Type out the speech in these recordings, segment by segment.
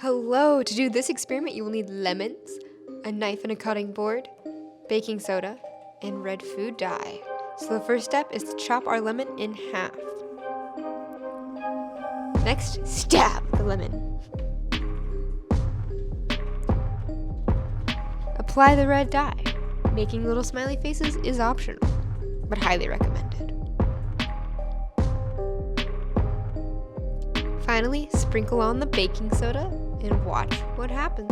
Hello! To do this experiment, you will need lemons, a knife and a cutting board, baking soda, and red food dye. So the first step is to chop our lemon in half. Next, stab the lemon. Apply the red dye. Making little smiley faces is optional, but highly recommended. Finally, sprinkle on the baking soda and watch what happens.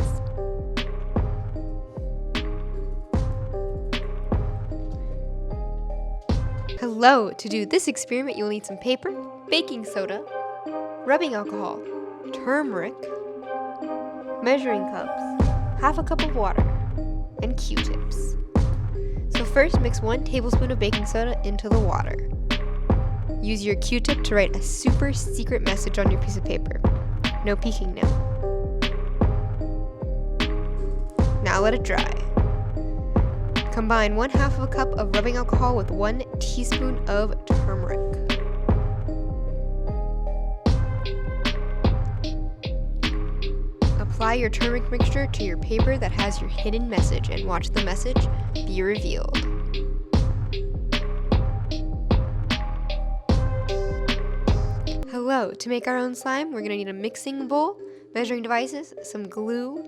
Hello! To do this experiment, you'll need some paper, baking soda, rubbing alcohol, turmeric, measuring cups, half a cup of water, and Q-tips. So first, mix 1 tablespoon of baking soda into the water. Use your Q-tip to write a super secret message on your piece of paper. No peeking now. Now let it dry. Combine 1/2 of a cup of rubbing alcohol with 1 teaspoon of turmeric. Apply your turmeric mixture to your paper that has your hidden message and watch the message be revealed. Hello! To make our own slime, we're going to need a mixing bowl, measuring devices, some glue,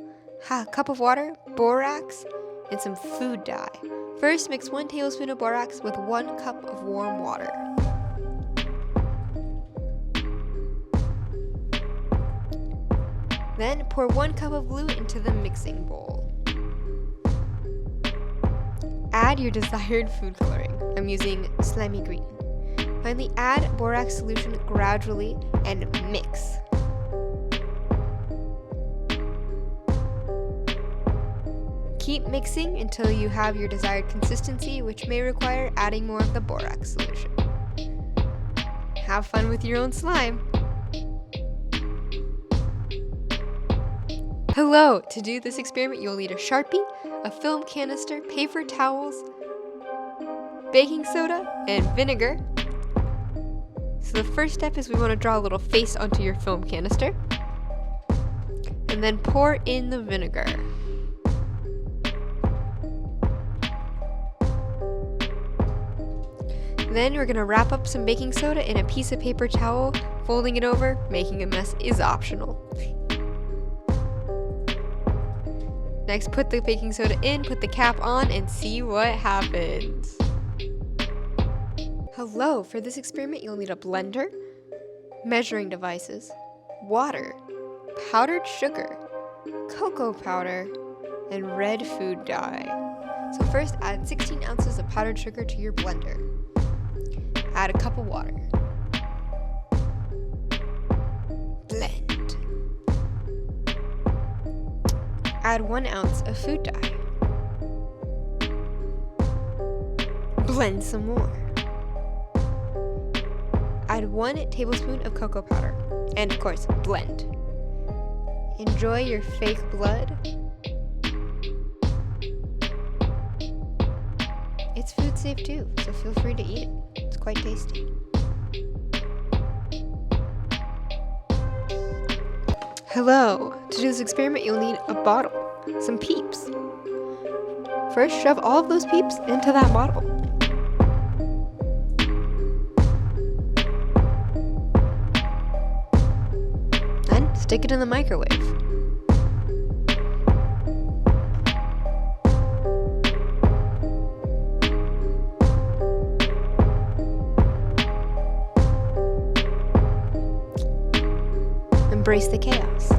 a cup of water, borax, and some food dye. First, mix 1 tablespoon of borax with 1 cup of warm water. Then pour 1 cup of glue into the mixing bowl. Add your desired food coloring. I'm using slimy green. Finally, add borax solution gradually and mix. Keep mixing until you have your desired consistency, which may require adding more of the borax solution. Have fun with your own slime! Hello! To do this experiment, you'll need a Sharpie, a film canister, paper towels, baking soda, and vinegar. So the first step is we want to draw a little face onto your film canister, and then pour in the vinegar. Then we're going to wrap up some baking soda in a piece of paper towel, folding it over. Making a mess is optional. Next, put the baking soda in, put the cap on, and see what happens. Hello! For this experiment, you'll need a blender, measuring devices, water, powdered sugar, cocoa powder, and red food dye. So first, add 16 ounces of powdered sugar to your blender. Add a cup of water. Blend. Add 1 ounce of food dye. Blend some more. Add 1 tablespoon of cocoa powder. And of course, blend. Enjoy your fake blood. It's food safe too, so feel free to eat it. It's quite tasty. Hello! To do this experiment, you'll need a bottle, some peeps. First, shove all of those peeps into that bottle. Then, stick it in the microwave. Embrace the chaos.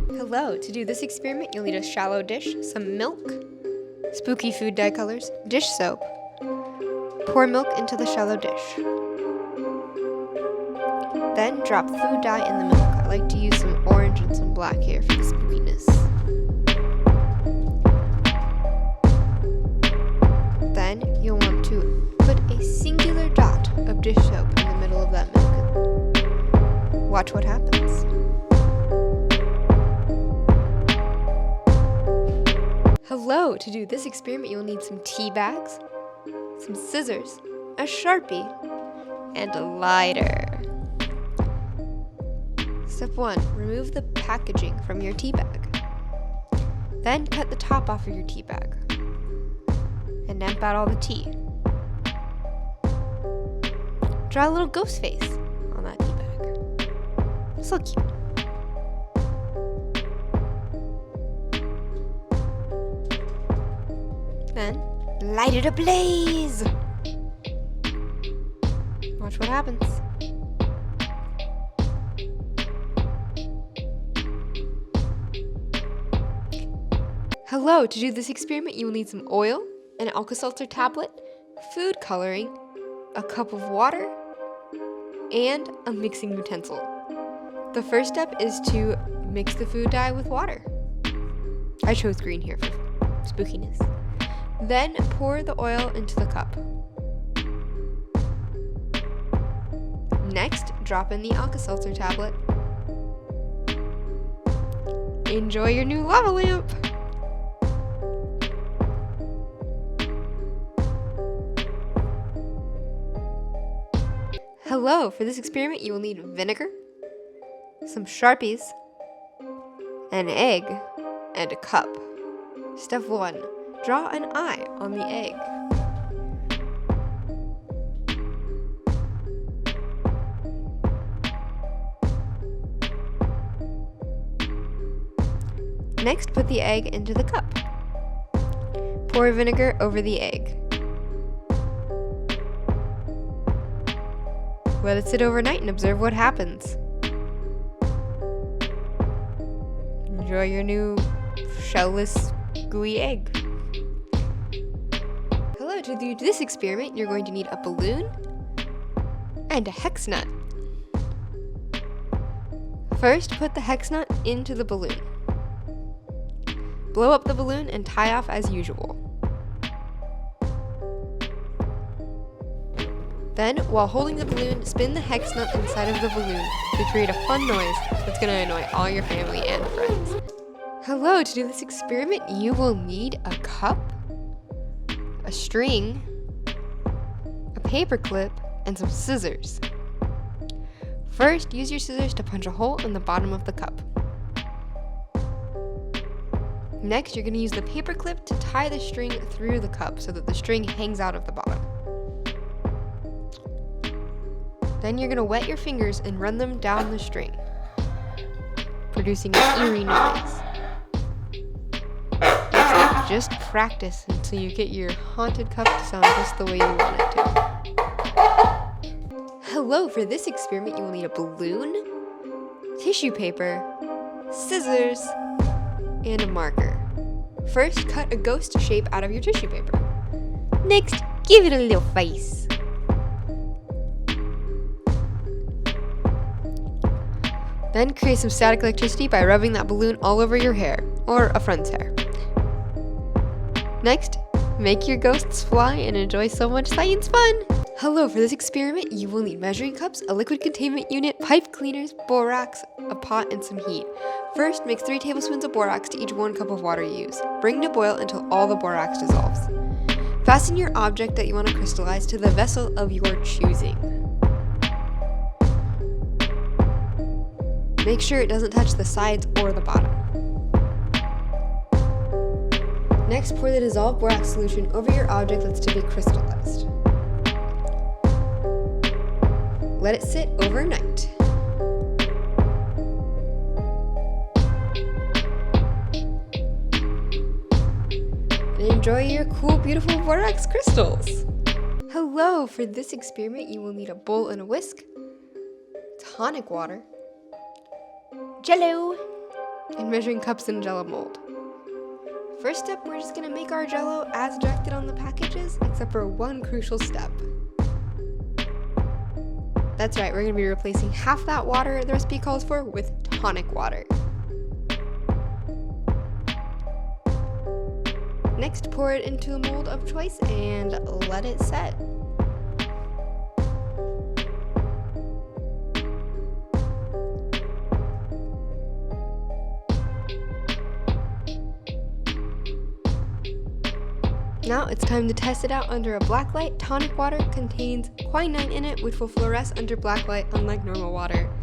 Hello! To do this experiment, you'll need a shallow dish, some milk, spooky food dye colors, dish soap. Pour milk into the shallow dish. Then drop food dye in the milk. I like to use some orange and some black here for the spookiness. Then you'll want to put a singular dot of dish soap in the middle of that milk. Watch what happens. Hello! Hello, to do this experiment you'll need some tea bags, some scissors, a Sharpie, and a lighter. Step 1. Remove the packaging from your tea bag. Then cut the top off of your tea bag and dump out all the tea. Draw a little ghost face on that tea bag. So cute. Then light it ablaze. Watch what happens. Hello, to do this experiment you will need some oil, an Alka-Seltzer tablet, food coloring, a cup of water, and a mixing utensil. The first step is to mix the food dye with water. I chose green here for spookiness. Then pour the oil into the cup. Next, drop in the Alka-Seltzer tablet. Enjoy your new lava lamp! Hello, for this experiment you will need vinegar, some Sharpies, an egg, and a cup. Step 1. Draw an eye on the egg. Next, put the egg into the cup. Pour vinegar over the egg. Let it sit overnight and observe what happens. Enjoy your new shellless, gooey egg. Hello, to do this experiment, you're going to need a balloon and a hex nut. First, put the hex nut into the balloon. Blow up the balloon and tie off as usual. Then, while holding the balloon, spin the hex nut inside of the balloon to create a fun noise that's going to annoy all your family and friends. Hello, to do this experiment, you will need a cup, a string, a paper clip, and some scissors. First, use your scissors to punch a hole in the bottom of the cup. Next, you're going to use the paper clip to tie the string through the cup so that the string hangs out of the bottom. Then you're going to wet your fingers and run them down the string, producing an eerie noise. That's it. Just practice until you get your haunted cup to sound just the way you want it to. Hello, for this experiment you will need a balloon, tissue paper, scissors, and a marker. First, cut a ghost shape out of your tissue paper. Next, give it a little face. Then create some static electricity by rubbing that balloon all over your hair, or a friend's hair. Next, make your ghosts fly and enjoy so much science fun! Hello, for this experiment, you will need measuring cups, a liquid containment unit, pipe cleaners, borax, a pot, and some heat. First, mix 3 tablespoons of borax to each 1 cup of water you use. Bring to boil until all the borax dissolves. Fasten your object that you want to crystallize to the vessel of your choosing. Make sure it doesn't touch the sides or the bottom. Next, pour the dissolved borax solution over your object that's to be crystallized. Let it sit overnight. And enjoy your cool, beautiful borax crystals. Hello, for this experiment you will need a bowl and a whisk, tonic water, Jello, and measuring cups in Jello mold. First step, we're just going to make our Jello as directed on the packages, except for one crucial step. That's right, we're going to be replacing half that water the recipe calls for with tonic water. Next, pour it into a mold of choice and let it set. Now it's time to test it out under a black light. Tonic water contains quinine in it, which will fluoresce under black light, unlike normal water.